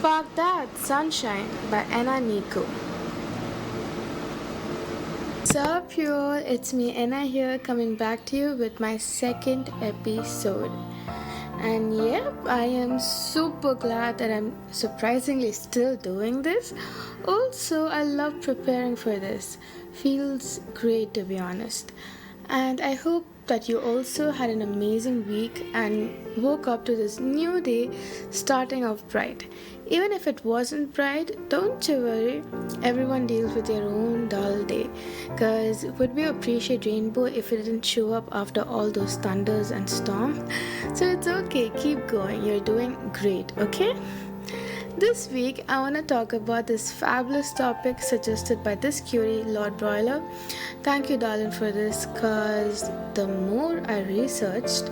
Fuck That Sunshine by Ena Nikko. Sup you all, it's me Ena here coming back to you with my second episode. And yep, I am super glad that I'm surprisingly still doing this. Also, I love preparing for this. Feels great to be honest. And I hope that you also had an amazing week and woke up to this new day starting off bright. Even if it wasn't bright, don't you worry. Everyone deals with their own dull day. Cause would we appreciate rainbow if it didn't show up after all those thunders and storms? So it's okay, keep going. You're doing great, okay? This week, I want to talk about this fabulous topic suggested by this cutie, Lord Broiler. Thank you, darling, for this because the more I researched,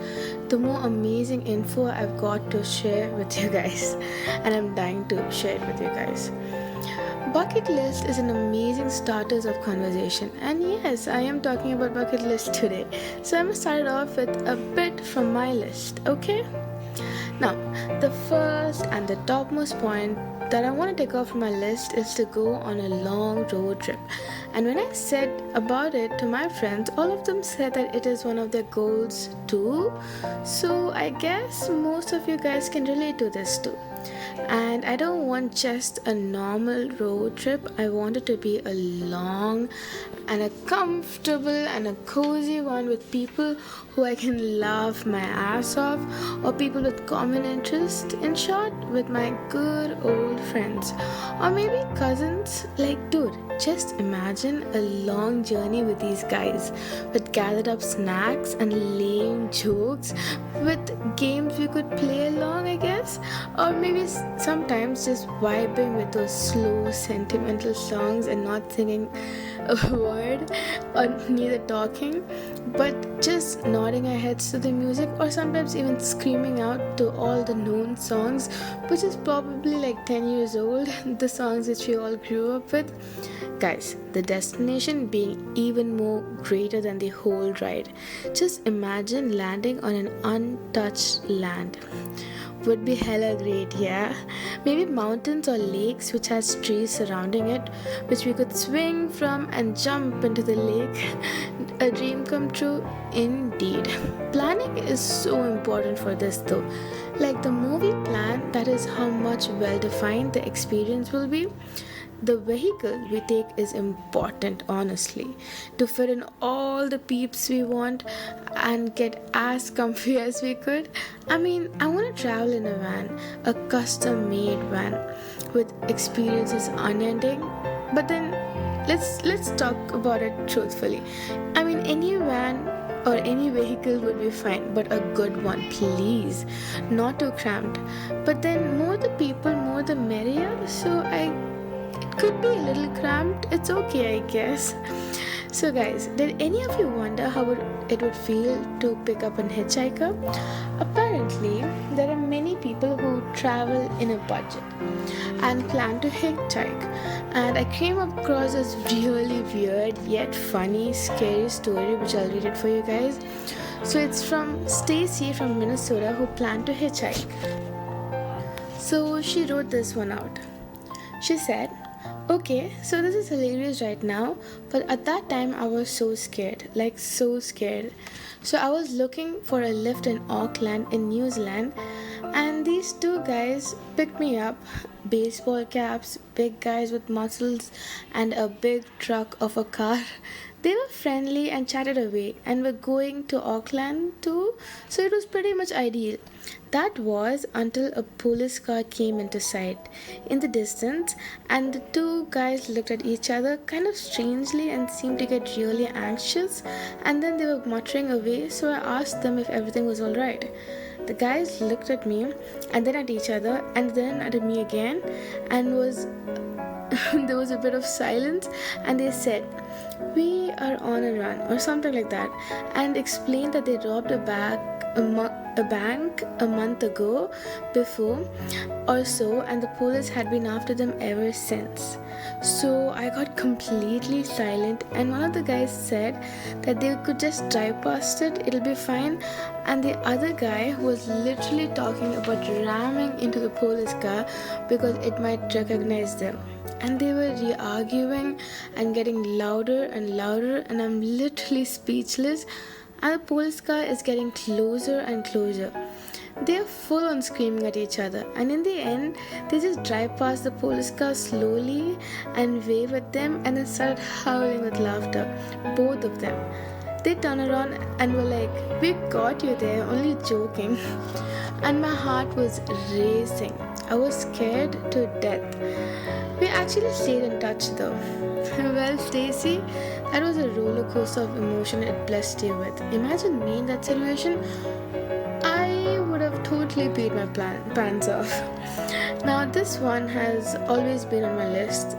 the more amazing info I've got to share with you guys. And I'm dying to share it with you guys. Bucket list is an amazing starters of conversation, and yes, I am talking about bucket list today. So I'm gonna start off with a bit from my list, okay? Now, the first and the topmost point that I want to take off from my list is to go on a long road trip. And when I said about it to my friends, all of them said that it is one of their goals too. So I guess most of you guys can relate to this too. And I don't want just a normal road trip. I want it to be a long and a comfortable and a cozy one with people who I can laugh my ass off, or people with common interest. In short, with my good old friends, or maybe cousins. Like, dude, just imagine a long journey with these guys, with gathered up snacks and lame jokes, with games we could play along, I guess, or maybe sometimes just vibing with those slow sentimental songs and not singing a word or neither talking, but just nodding our heads to the music, or sometimes even screaming out to all the known songs, which is probably like 10 years old, the songs which we all grew up with. Guys, the destination being even more greater than the whole ride. Just imagine landing on an untouched land. Would be hella great, yeah. Maybe mountains or lakes which has trees surrounding it, which we could swing from and jump into the lake. A dream come true indeed. Planning is so important for this though. Like the movie plan, that is how much well defined the experience will be. The vehicle we take is important, honestly, to fit in all the peeps we want and get as comfy as we could. I mean, I want to travel in a van, a custom made van with experiences unending. But then let's talk about it truthfully. I mean, any van or any vehicle would be fine, but a good one, please. Not too cramped. But then more the people, more the merrier. So it could be a little cramped. It's okay, I guess. So guys, did any of you wonder how it would feel to pick up an hitchhiker? Apparently, there are many people who travel in a budget and plan to hitchhike. And I came across this really weird yet funny, scary story which I'll read it for you guys. So it's from Stacy from Minnesota who planned to hitchhike. So she wrote this one out. She said, "Okay, so this is hilarious right now, but at that time I was so scared, like so scared. So I was looking for a lift in Auckland in New Zealand, and these two guys picked me up, baseball caps, big guys with muscles, and a big truck of a car. They were friendly and chatted away, and were going to Auckland too, so it was pretty much ideal. That was until a police car came into sight in the distance, and the two guys looked at each other kind of strangely and seemed to get really anxious, and then they were muttering away, so I asked them if everything was alright. The guys looked at me and then at each other and then at me again, and there was a bit of silence, and they said, "We are on a run," or something like that, and explained that they robbed a a bank a month ago before or so, and the police had been after them ever since. So I got completely silent, and one of the guys said that they could just drive past it, it'll be fine. And the other guy was literally talking about ramming into the police car because it might recognize them. And they were re-arguing and getting louder and louder, and I'm literally speechless. And the police car is getting closer and closer. They are full on screaming at each other, and in the end, they just drive past the police car slowly and wave at them and then started howling with laughter, both of them. They turn around and were like, "We got you there, only joking." And my heart was racing. I was scared to death. We actually stayed in touch though. Well, Stacy, that was a roller coaster of emotion it blessed you with. Imagine me in that situation. I would have totally beat my pants off. Now, this one has always been on my list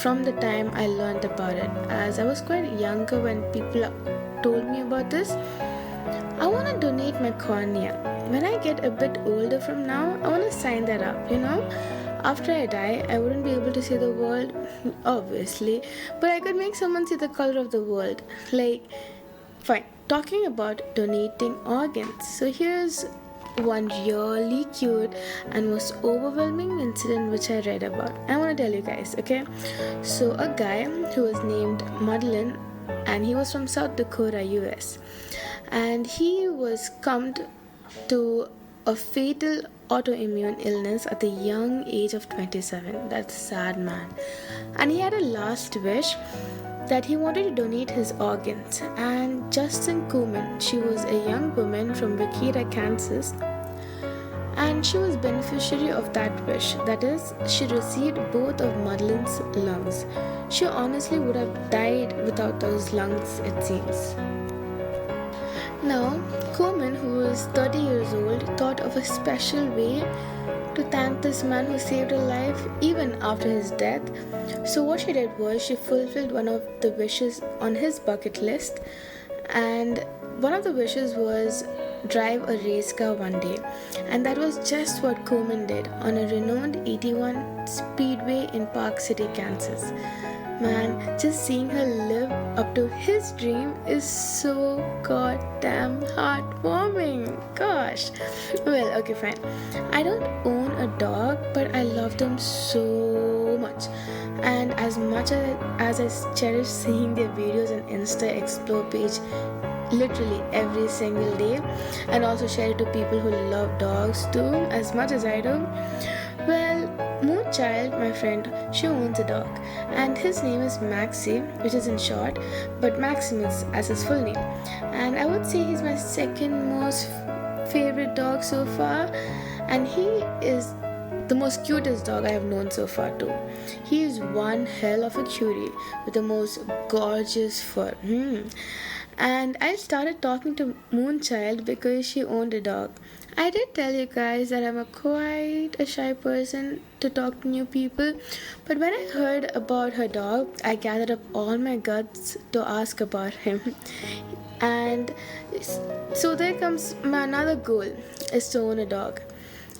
from the time I learned about it, as I was quite younger when people told me about this. I want to donate my cornea. When I get a bit older from now, I want to sign that up. After I die, I wouldn't be able to see the world, obviously, but I could make someone see the color of the world. Like, fine, talking about donating organs. So here's one really cute and most overwhelming incident which I read about. I want to tell you guys, okay? So a guy who was named Madeline, and he was from South Dakota, US, and he was succumbed to a fatal autoimmune illness at the young age of 27. That's sad, man. And he had a last wish that he wanted to donate his organs. And Justin Kuhlman, she was a young woman from Wichita, Kansas, and she was beneficiary of that wish. That is, she received both of Madeline's lungs. She honestly would have died without those lungs, it seems. Now, Coleman, who was 30 years old, thought of a special way to thank this man who saved her life even after his death. So what she did was she fulfilled one of the wishes on his bucket list, and one of the wishes was drive a race car one day. And that was just what Coleman did on a renowned 81 Speedway in Park City, Kansas. Man, just seeing her live up to his dream is so goddamn heartwarming. Gosh. Well, okay, fine. I don't own a dog, but I love them so much. And as much as I cherish seeing their videos on Insta Explore page literally every single day, and also share it to people who love dogs too, as much as I do, well, Moonchild, my friend, she owns a dog, and his name is Maxie, which is in short, but Maximus as his full name. And I would say he's my second most favorite dog so far, and he is the most cutest dog I have known so far too. He is one hell of a cutie with the most gorgeous fur. And I started talking to Moonchild because she owned a dog. I did tell you guys that I'm quite a shy person to talk to new people, but when I heard about her dog, I gathered up all my guts to ask about him. And so there comes my another goal, is to own a dog.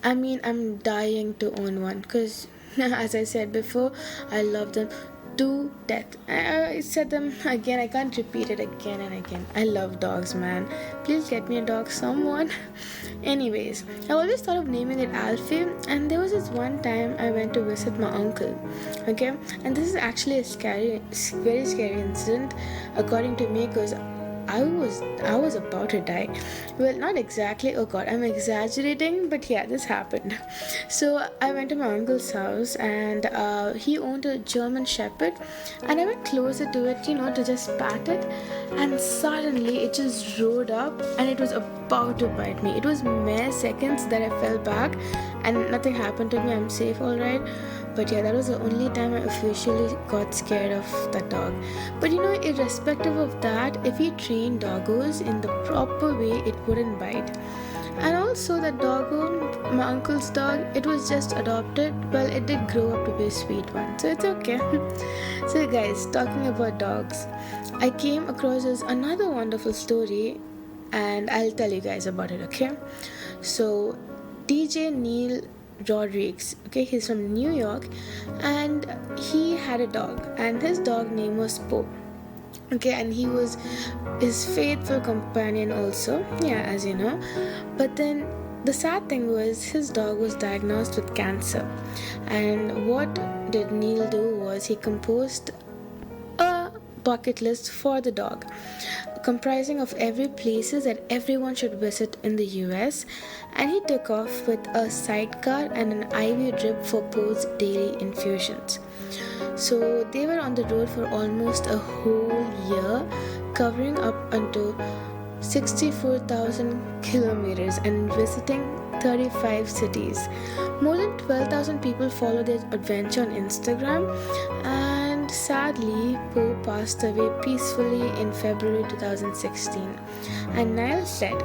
I mean, I'm dying to own one because, as I said before, I love them to death. I said them again, I can't repeat it again and again. I love dogs, man. Please get me a dog, someone. Anyways, I always thought of naming it Alfie, and there was this one time I went to visit my uncle. Okay, and this is actually a very scary incident according to me, because I was about to die. Well, not exactly. Oh God, I'm exaggerating, but yeah, this happened. So I went to my uncle's house, and he owned a German Shepherd, and I went closer to it, to just pat it, and suddenly it just rode up, and it was about to bite me. It was mere seconds that I fell back, and nothing happened to me. I'm safe, all right. But yeah, that was the only time I officially got scared of that dog. But irrespective of that, if you train doggos in the proper way, it wouldn't bite. And also that doggo, my uncle's dog, it was just adopted. Well, it did grow up to be a sweet one, so it's okay. So guys, talking about dogs, I came across this another wonderful story and I'll tell you guys about it, okay? So, DJ Neil Rodriguez, okay, he's from New York, and he had a dog, and his dog name was Poe. Okay, and he was his faithful companion also, yeah, as you know. But then the sad thing was his dog was diagnosed with cancer, and what did Neil do was he composed a bucket list for the dog, comprising of every places that everyone should visit in the US, and he took off with a sidecar and an IV drip for Poe's daily infusions. So they were on the road for almost a whole year, covering up until 64,000 kilometers and visiting 35 cities. More than 12,000 people followed their adventure on Instagram, and sadly, Poe passed away peacefully in February 2016. And Niall said,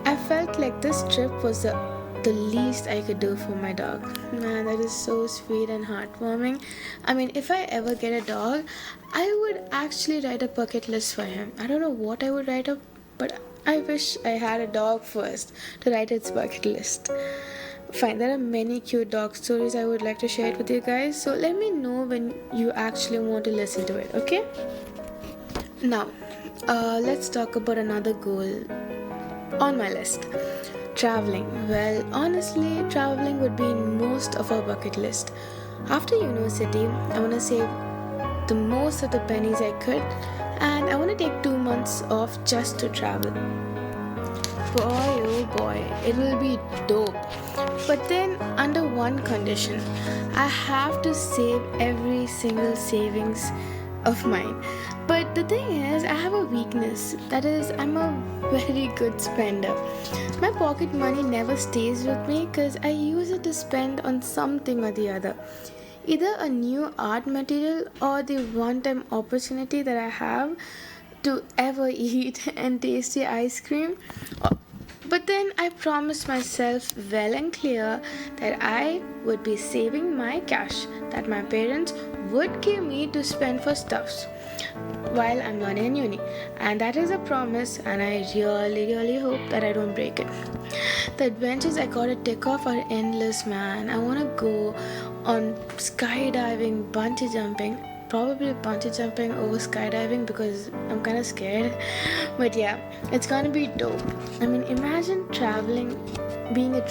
I felt like this trip was the least I could do for my dog. Man, that is so sweet and heartwarming. I mean, if I ever get a dog, I would actually write a bucket list for him. I don't know what I would write up, but I wish I had a dog first to write its bucket list. Fine, there are many cute dog stories I would like to share it with you guys, so let me know when you actually want to listen to it, okay? Now, let's talk about another goal on my list. Traveling. Well, honestly, traveling would be in most of our bucket list. After university, I want to save the most of the pennies I could, and I want to take 2 months off just to travel. Boy, oh boy, it will be dope. But then, under one condition, I have to save every single savings of mine. But the thing is, I have a weakness. That is, I'm a very good spender. My pocket money never stays with me because I use it to spend on something or the other. Either a new art material or the one-time opportunity that I have to ever eat and tasty ice cream. But then I promised myself well and clear that I would be saving my cash that my parents would give me to spend for stuffs while I'm learning in uni. And that is a promise, and I really hope that I don't break it. The adventures I gotta tick off are endless, man. I wanna go on skydiving, bungee jumping, probably bungee jumping over skydiving because I'm kind of scared. But yeah, it's gonna be dope. I mean, imagine traveling and being a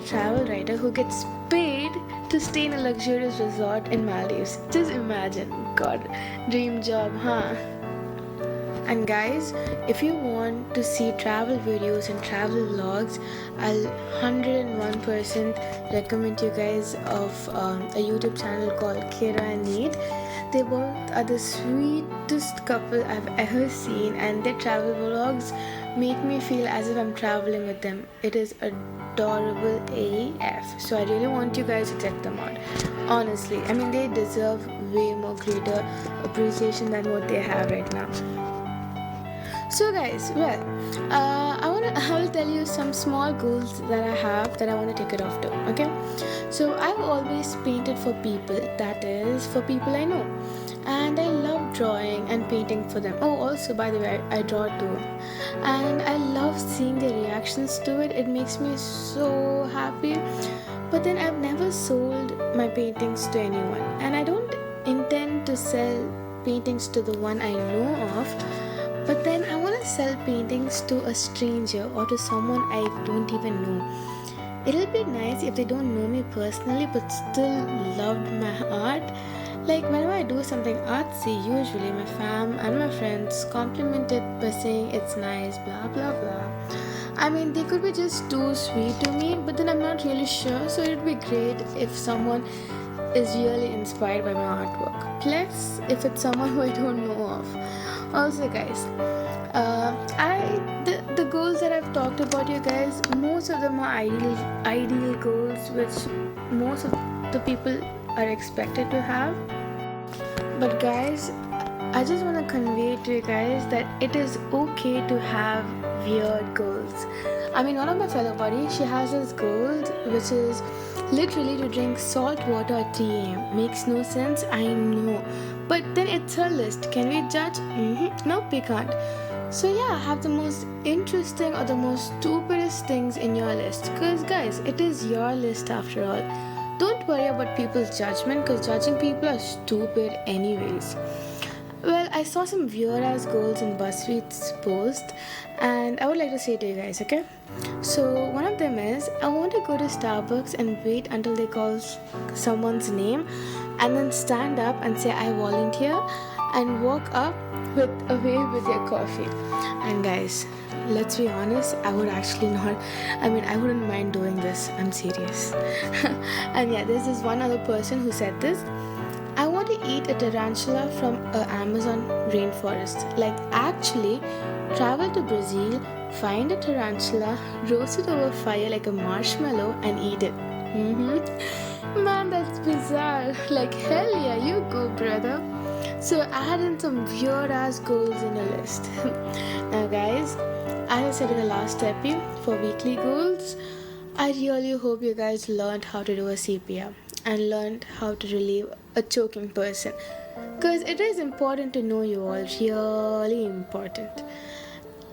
travel writer who gets paid to stay in a luxurious resort in Maldives. Just imagine. God, dream job, huh? And guys, if you want to see travel videos and travel vlogs, I'll 101% recommend you guys of a YouTube channel called Kira and Neat. They both are the sweetest couple I've ever seen, and their travel vlogs make me feel as if I'm traveling with them. It is adorable AF. So I really want you guys to check them out. Honestly, I mean, they deserve way more greater appreciation than what they have right now. So guys, well, I will tell you some small goals that I have that I want to take it off to, okay? So I've always painted for people, that is, for people I know. And I love drawing and painting for them. Oh, also, by the way, I draw too. And I love seeing their reactions to it. It makes me so happy. But then I've never sold my paintings to anyone. And I don't intend to sell paintings to the one I know of. But then I want to sell paintings to a stranger or to someone I don't even know. It'll be nice if they don't know me personally but still loved my art. Like whenever I do something artsy, usually my fam and my friends compliment it by saying it's nice, blah blah blah. I mean, they could be just too sweet to me, but then I'm not really sure, so it'd be great if someone is really inspired by my artwork. Plus, if it's someone who I don't know of. Also guys, the goals that I've talked about, you guys, most of them are ideal goals which most of the people are expected to have. But guys, I just want to convey to you guys that it is okay to have weird goals. I mean, one of my fellow buddies, she has this goal which is literally to drink salt water at 3 a.m. Makes no sense, I know. But then it's her list. Can we judge? Nope, we can't. So yeah, have the most interesting or the most stupidest things in your list. Because guys, it is your list after all. Don't worry about people's judgment because judging people are stupid anyways. Well, I saw some weird ass goals in BuzzFeed's post and I would like to say to you guys, okay? So one of them is I want to go to Starbucks and wait until they call someone's name and then stand up and say I volunteer and walk up away with your coffee. And guys, let's be honest, I would actually not, I wouldn't mind doing this. I'm serious. And yeah, there's this one other person who said this. I want to eat a tarantula from an Amazon rainforest. Like actually travel to Brazil, find a tarantula, roast it over fire like a marshmallow and eat it. Man, that's bizarre. Like hell yeah, you go brother. So add in some weird ass goals in your list. Now guys, as I said in the last epi for weekly goals, I really hope you guys learned how to do a CPR and learned how to relieve a choking person. Because it is important to know you all, really important.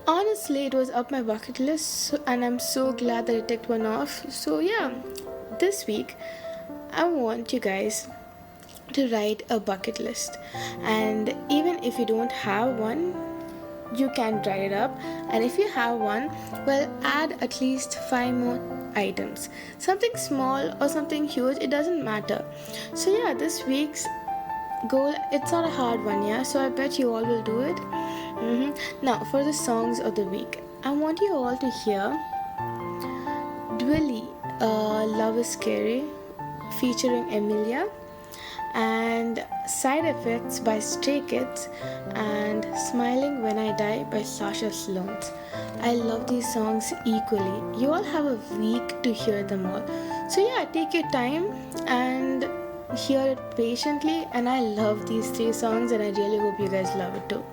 Honestly, it was up my bucket list and I'm so glad that I ticked one off. So yeah, this week I want you guys to write a bucket list, and even if you don't have one, you can write it up, and if you have one, well, add at least 5 more items, something small or something huge, it doesn't matter. So yeah, this week's goal, it's not a hard one, yeah, so I bet you all will do it. Now for the songs of the week, I want you all to hear Dwelly, Love is Scary featuring Emilia, and Side Effects by Stray Kids, and Smiling When I Die by Sasha Sloans. I love these songs equally. You all have a week to hear them all. So yeah, take your time and hear it patiently, and I love these 3 songs and I really hope you guys love it too.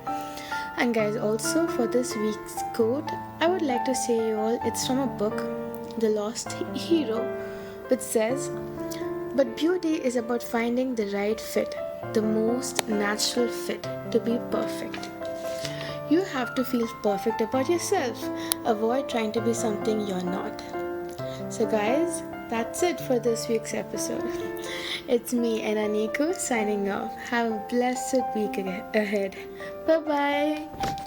And guys, also for this week's quote, I would like to say you all, it's from a book, The Lost Hero, which says, but beauty is about finding the right fit, the most natural fit to be perfect. You have to feel perfect about yourself. Avoid trying to be something you're not. So guys, that's it for this week's episode. It's me, Ena Nikko, signing off. Have a blessed week ahead. Bye-bye.